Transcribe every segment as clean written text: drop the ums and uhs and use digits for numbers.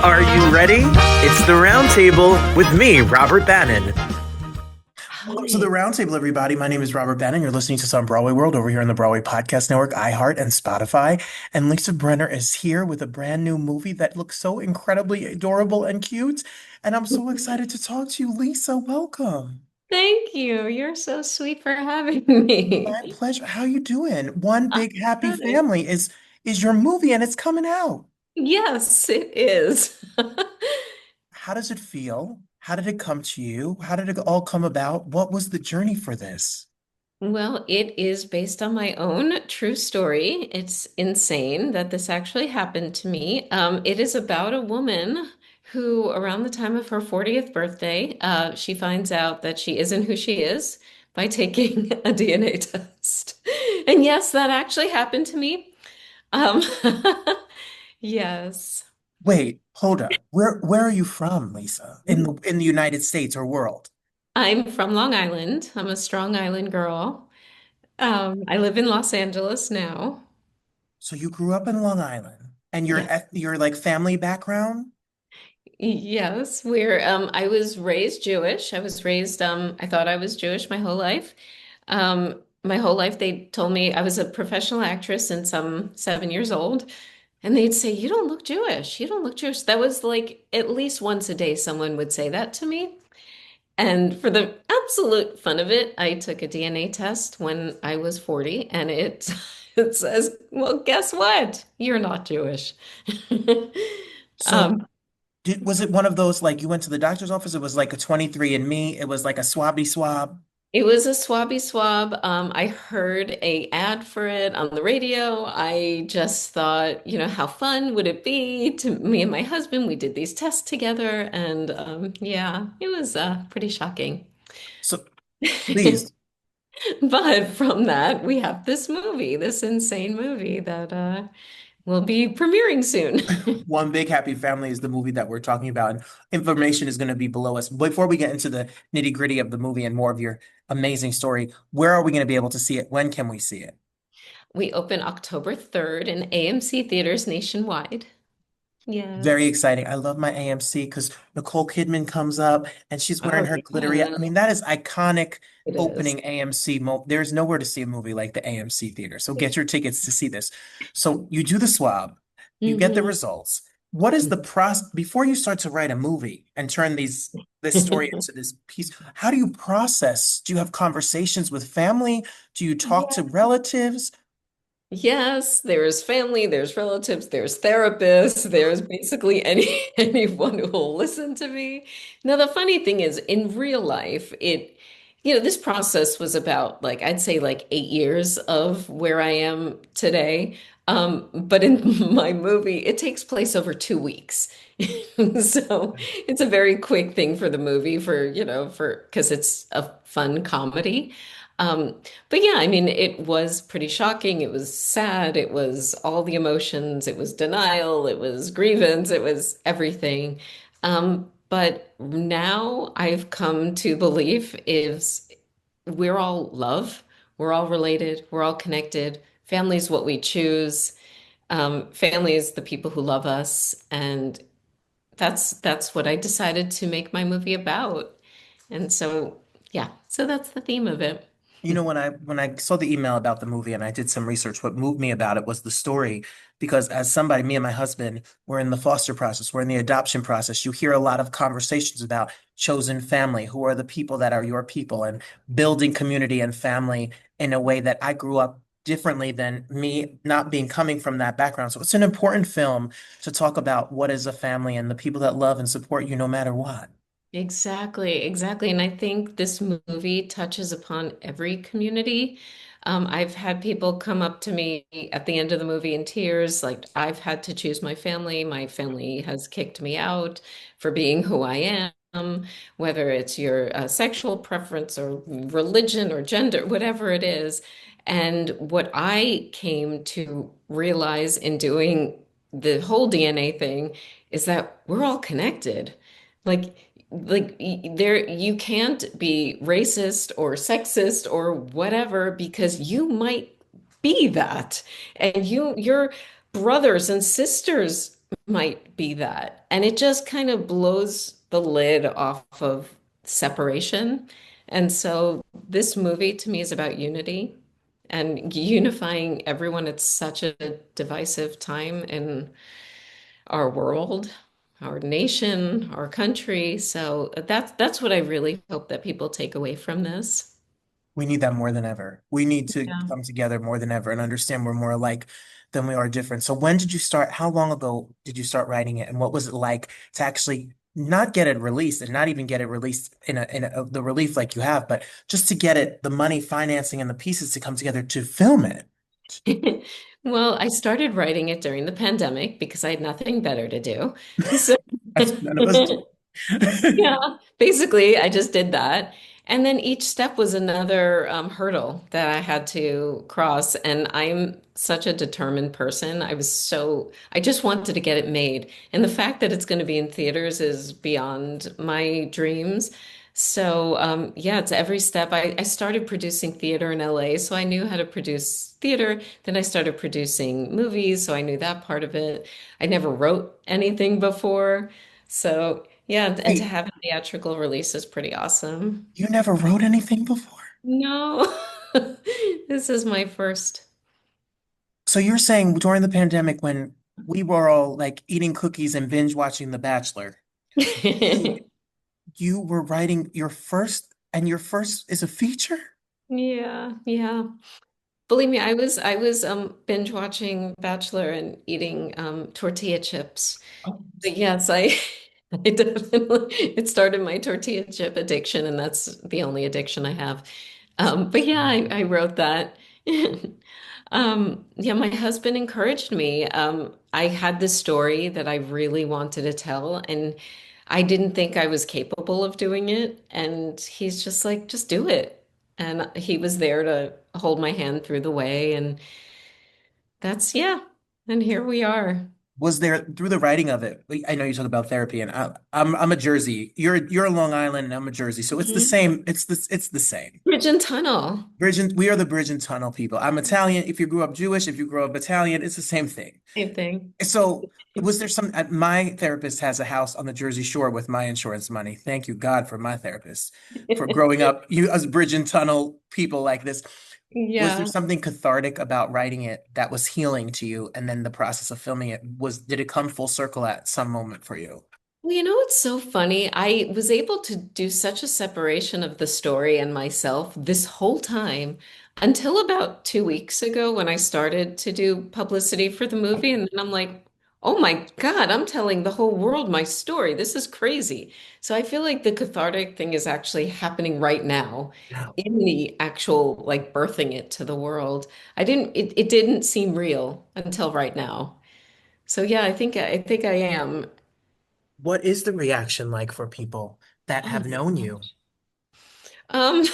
Are you ready? It's the Roundtable with me, Robert Bannon. Welcome to the Hi. Roundtable, everybody. My name is Robert Bannon. You're listening to Some Broadway World over here on the Broadway Podcast Network, iHeart, and Spotify. And Lisa Brenner is here with a brand new movie that looks so incredibly adorable and cute. And I'm so excited to talk to you, Lisa. Welcome. Thank you. You're so sweet for having My me. pleasure. How you doing? One I'm Big Happy good. Family is your movie, and it's coming out. Yes, it is. How does it feel? How did it come to you? How did it all come about? What was the journey for this? Well, it is based on my own true story. It's insane that this actually happened to me. It is about a woman who, around the time of her 40th birthday, she finds out that she isn't who she is by taking a DNA test. And yes, that actually happened to me. Um, yes. Wait, hold up. Where are you from, Lisa? In the United States or world? I'm from Long Island. I'm a Strong Island girl. I live in Los Angeles now. So you grew up in Long Island and Yeah. your like family background? Yes, I was raised Jewish. I thought I was Jewish my whole life. My whole life they told me I was a professional actress since I'm 7 years old. And they'd say, "You don't look Jewish. You don't look Jewish." That was like at least once a day someone would say that to me. And for the absolute fun of it, I took a DNA test when I was 40, and it it says, "Well, guess what? You're not Jewish." So Um, was it one of those like you went to the doctor's office? It was like a 23andMe. It was like a swabby swab. it was a swabby swab. I heard a ad for it on the radio. I just thought, how fun would it be to me and my husband? We did these tests together, and yeah, it was pretty shocking. So please, But from that, we have this movie, this insane movie that will be premiering soon. One Big Happy Family is the movie that we're talking about, and information is going to be below us. Before we get into the nitty-gritty of the movie and more of your amazing story, where are we going to be able to see it? When can we see it? We open October 3rd in AMC theaters nationwide. Very Yes. exciting. I love my AMC because Nicole Kidman comes up and she's wearing Oh, her glittery. I yeah, mean, that is iconic it is. opening AMC. There's nowhere to see a movie like the AMC theater. So get your tickets to see this. So you do the swab, you get the Mhm. results. What is the process before you start to write a movie and turn this story into this piece? How do you process? Do you have conversations with family? Do you talk to Yeah. relatives? Yes, there's family, there's relatives, there's therapists, there's basically anyone who will listen to me. Now, the funny thing is, in real life, this process was about like I'd say like 8 years of where I am today. But in my movie, it takes place over 2 weeks. So it's a very quick thing for the movie for because it's a fun comedy. Um, but yeah, I mean, it was pretty shocking. It was sad. It was all the emotions. It was denial. It was grievance. It was everything. But now I've come to believe is we're all love. We're all related. We're all connected. Family is what we choose. Family is the people who love us, and that's what I decided to make my movie about. And so, yeah, so that's the theme of it. You know, when I saw the email about the movie and I did some research, what moved me about it was the story. Because as somebody, me and my husband, we're in the foster process, we're in the adoption process. You hear a lot of conversations about chosen family, who are the people that are your people, and building community and family in a way that I grew up differently than me not being coming from that background. So it's an important film to talk about what is a family and the people that love and support you no matter what. Exactly, exactly. And I think this movie touches upon every community. I've had people come up to me at the end of the movie in tears, like, I've had to choose my family. My family has kicked me out for being who I am, whether it's your sexual preference or religion or gender, whatever it is. And what I came to realize in doing the whole DNA thing is that we're all connected. Like, there you can't be racist or sexist or whatever because you might be that, and your brothers and sisters might be that. And it just kind of blows the lid off of separation. And so this movie to me is about unity and unifying everyone. It's such a divisive time in our world, our nation, our country. So that's what I really hope that people take away from this. We need that more than ever. We need to Yeah. come together more than ever and understand we're more alike than we are different. So when did you start? How long ago did you start writing it? And what was it like to actually not get it released and not even get it released the relief like you have, but just to get it, the money, financing, and the pieces to come together to film it? Well, I started writing it during the pandemic because I had nothing better to do. So That's none of us do. yeah, basically, I just did that. And then each step was another hurdle that I had to cross. And I'm such a determined person. I just wanted to get it made. And the fact that it's going to be in theaters is beyond my dreams. So, yeah, it's every step. I started producing theater in LA, so I knew how to produce theater. Then I started producing movies, so I knew that part of it. I never wrote anything before. So, yeah, and to Wait, have a theatrical release is pretty awesome. you never wrote anything before? No, this is my first. So you're saying during the pandemic when we were all like eating cookies and binge watching The Bachelor, you you were writing your first, and your first is a feature? Yeah, yeah. Believe me, I was binge watching Bachelor and eating tortilla chips. Oh, But yes, I I definitely it started my tortilla chip addiction, and that's the only addiction I have. But yeah, I wrote that. Yeah, my husband encouraged me. I had this story that I really wanted to tell, and I didn't think I was capable of doing it. And he's just like, just do it. And he was there to hold my hand through the way. And yeah. And here we are. was there through the writing of it? I know you talk about therapy, and I'm a Jersey. You're a Long Island, and I'm a Jersey, so it's the Mhm. same. It's the same. Bridge and tunnel. We are the bridge and tunnel people. I'm Italian. If you grew up Jewish, if you grew up Italian, it's the same thing. Same thing. So, was there some? My therapist has a house on the Jersey Shore with my insurance money. Thank you, God, for my therapist for growing up. You as bridge and tunnel people like this. Was there Yeah. something cathartic about writing it that was healing to you, and then the process of filming it did it come full circle at some moment for you? Well, you know, it's so funny. I was able to do such a separation of the story and myself this whole time until about 2 weeks ago when I started to do publicity for the movie. And then I'm like, oh my God, I'm telling the whole world my story. This is crazy. So I feel like the cathartic thing is actually happening right now in the actual like birthing it to the world. It didn't seem real until right now. So yeah, I think I am. What is the reaction like for people that Oh have my known you? gosh. Um,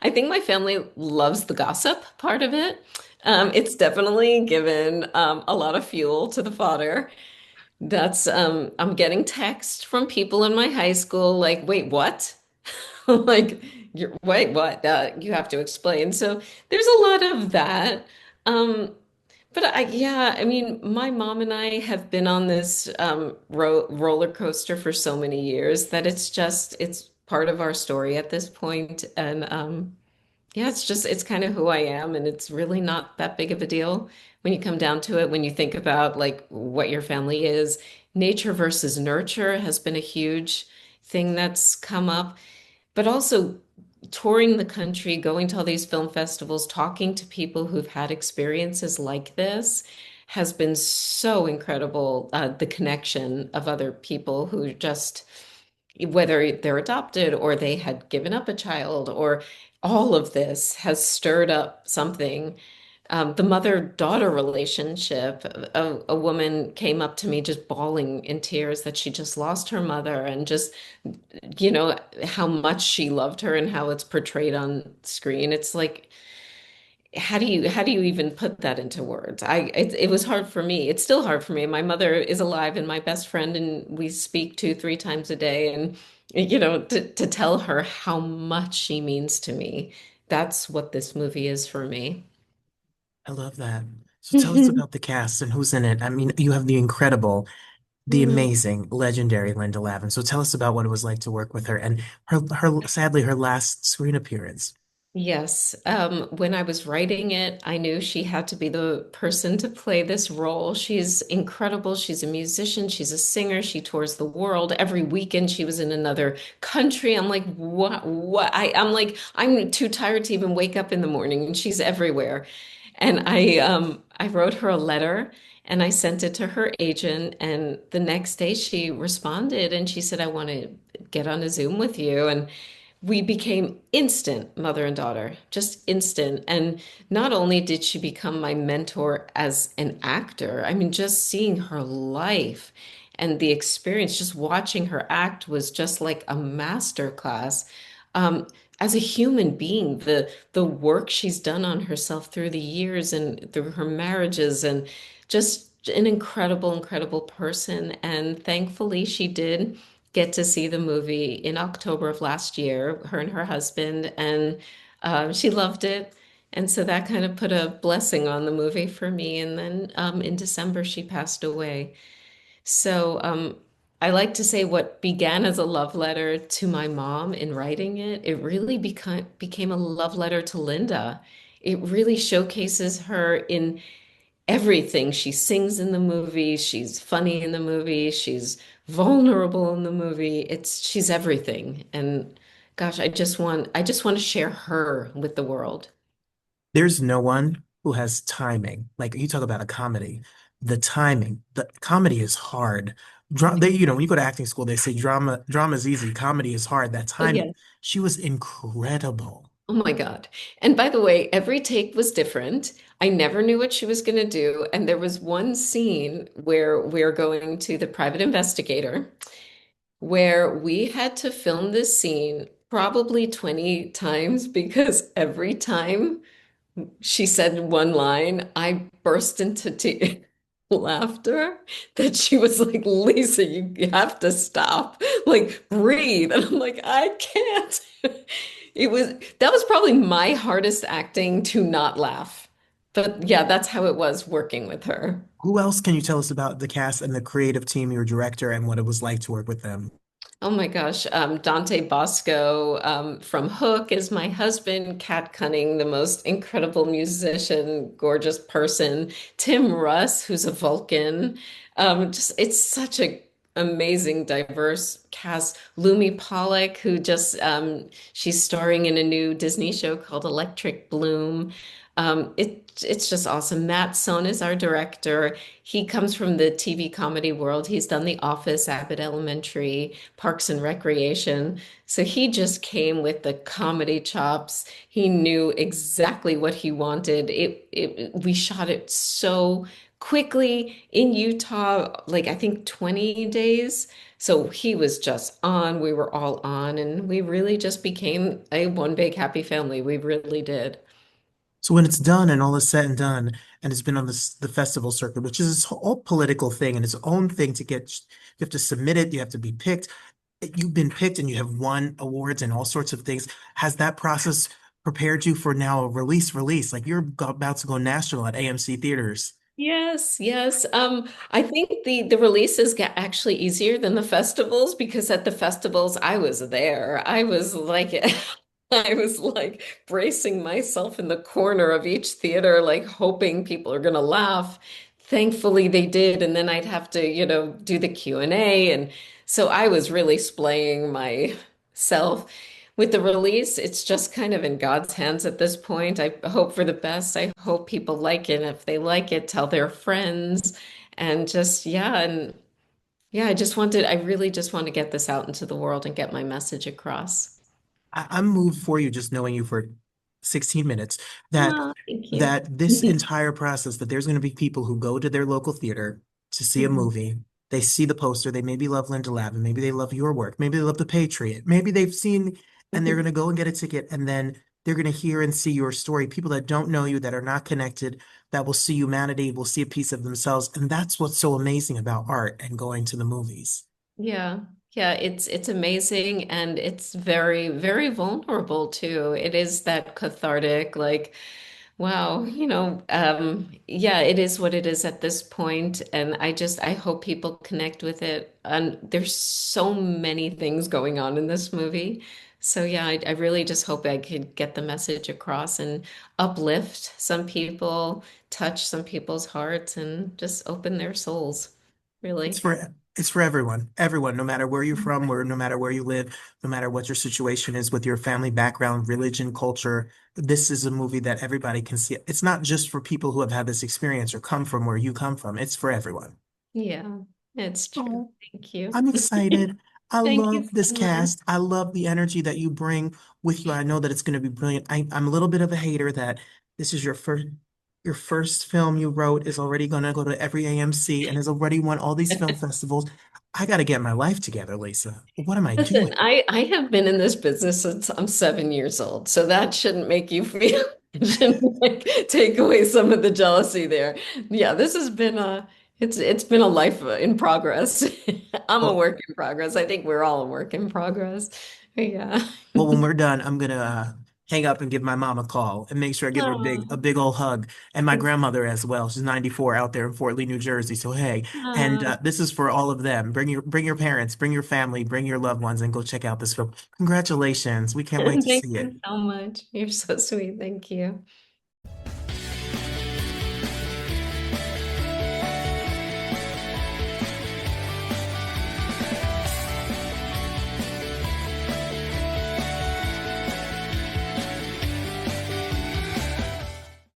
I think my family loves the gossip part of it. It's definitely given a lot of fuel to the fodder. I'm getting texts from people in my high school like, wait, what? Like, wait, what? You have to explain. So there's a lot of that. Um, but yeah, I mean, my mom and I have been on this roller coaster for so many years that it's part of our story at this point. And yeah, it's kind of who I am. And it's really not that big of a deal when you come down to it, when you think about like what your family is. Nature versus nurture has been a huge thing that's come up, but also touring the country, going to all these film festivals, talking to people who've had experiences like this has been so incredible. The connection of other people who just, whether they're adopted or they had given up a child, or all of this has stirred up something. The mother-daughter relationship, a woman came up to me just bawling in tears that she just lost her mother and just how much she loved her and how it's portrayed on screen. It's like, how do you even put that into words? It was hard for me. It's still hard for me. My mother is alive and my best friend, and we speak 2, 3 times a day. And to tell her how much she means to me, that's what this movie is for me. I love that. So tell us about the cast and who's in it. I mean, you have the incredible, the Mm. amazing, legendary Linda Lavin. So tell us about what it was like to work with her and her sadly her last screen appearance. Yes. When I was writing it, I knew she had to be the person to play this role. She's incredible. She's a musician. She's a singer. She tours the world. Every weekend she was in another country. I'm like, what? I'm like, I'm too tired to even wake up in the morning, and she's everywhere. And I wrote her a letter and I sent it to her agent. And the next day she responded and she said, I want to get on a Zoom with you. And we became instant mother and daughter, just instant. And not only did she become my mentor as an actor, I mean, just seeing her life and the experience, just watching her act was just like a master class. Um, as a human being, the work she's done on herself through the years and through her marriages, and just an incredible, incredible person. And thankfully, she did get to see the movie in October of last year, her and her husband, and she loved it. And so that kind of put a blessing on the movie for me. And then in December, she passed away. So I like to say what began as a love letter to my mom in writing it, it really became a love letter to Linda. It really showcases her in everything. She sings in the movie, she's funny in the movie, she's vulnerable in the movie. She's everything. And gosh, I just want to share her with the world. There's no one who has timing. Like you talk about a comedy, the timing, the comedy is hard. When you go to acting school, they say drama is easy, comedy is hard. That Oh, timing, yeah. she was incredible. Oh my God. And by the way, every take was different. I never knew what she was going to do. And there was one scene where we're going to the private investigator, where we had to film this scene probably 20 times because every time she said one line, I burst into laughter that she was like, Lisa, you have to stop. Like, breathe. And I'm like, I can't. That was probably my hardest acting to not laugh. But yeah, that's how it was working with her. Who else can you tell us about the cast and the creative team, your director, and what it was like to work with them? Oh my gosh. Dante Basco from Hook is my husband. Kat Cunning, the most incredible musician, gorgeous person. Tim Russ, who's a Vulcan. Just it's such a amazing, diverse cast. Lumi Pollock, who just she's starring in a new Disney show called Electric Bloom. It's just awesome. Matt Sohn is our director. He comes from the TV comedy world. He's done The Office, Abbott Elementary, Parks and Recreation. So he just came with the comedy chops. He knew exactly what he wanted. We shot it so quickly in Utah, like I think 20 days. So he was just on. We were all on, and we really just became a one big happy family. We really did. So when it's done and all is said and done, and it's been on the festival circuit, which is this whole political thing and its own thing to get, you have to submit it, you have to be picked. You've been picked and you have won awards and all sorts of things. Has that process prepared you for now a release? Like you're about to go national at AMC theaters. Yes, yes. I think the releases get actually easier than the festivals because at the festivals I was there. I was like I was like bracing myself in the corner of each theater, like hoping people are gonna laugh. Thankfully they did, and then I'd have to, do the Q&A. And so I was really splaying myself. With the release, it's just kind of in God's hands at this point. I hope for the best. I hope people like it. If they like it, tell their friends. And just, yeah. And yeah, I really just want to get this out into the world and get my message across. I'm moved for you just knowing you for 16 minutes that Oh, thank you. that this entire process that there's going to be people who go to their local theater to see a Mhm. movie. They see the poster, they maybe love Linda Lavin, maybe they love your work, maybe they love The Patriot, maybe they've seen and they're going to go and get a ticket and then they're going to hear and see your story. People that don't know you, that are not connected, that will see humanity, will see a piece of themselves. And that's what's so amazing about art and going to the movies. Yeah. Yeah, it's amazing and it's very, very vulnerable too. It is that cathartic, like Wow, yeah, it is what it is at this point, and I hope people connect with it. And there's so many things going on in this movie. So yeah, I really just hope I could get the message across and uplift some people, touch some people's hearts, and just open their souls. It's Really. for it's for everyone. Everyone, no matter where you're from, or no matter where you live, no matter what your situation is with your family background, religion, culture, this is a movie that everybody can see. It's not just for people who have had this experience or come from where you come from. It's for everyone. Yeah, it's true. Oh, Thank you. I'm excited. I Thank you love this so much. cast. I love the energy that you bring with you. I know that it's going to be brilliant. I'm a little bit of a hater that this is your first film you wrote is already going to go to every AMC and has already won all these film festivals. I got to get my life together, Lisa. What am I Listen, doing? I have been in this business since I'm 7 years old, so that shouldn't make you feel, it shouldn't like take away some of the jealousy there. Yeah, this has been it's been a life in progress. I'm a Well, work in progress. I think we're all a work in progress. Yeah. well, when we're done, I'm gonna hang up and give my mom a call and make sure I give her a Oh, big old hug, and my it's, grandmother as well. She's 94 out there in Fort Lee, New Jersey. So hey, and uh, this is for all of them. Bring your parents, bring your family, bring your loved ones, and go check out this film. Congratulations! We can't wait to thank see it. you so much. You're so sweet. Thank you.